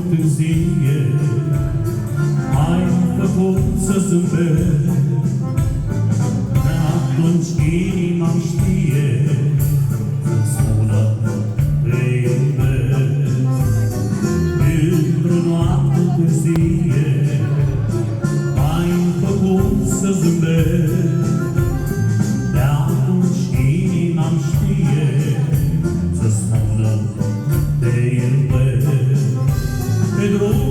târzie, ai făcut să zâmbesc. De atunci inima-mi știe să-mi spună te iubesc. Într-o noapte târzie, ai făcut să zâmbesc. De atunci inima-mi știe să spună te iubesc. Pe drum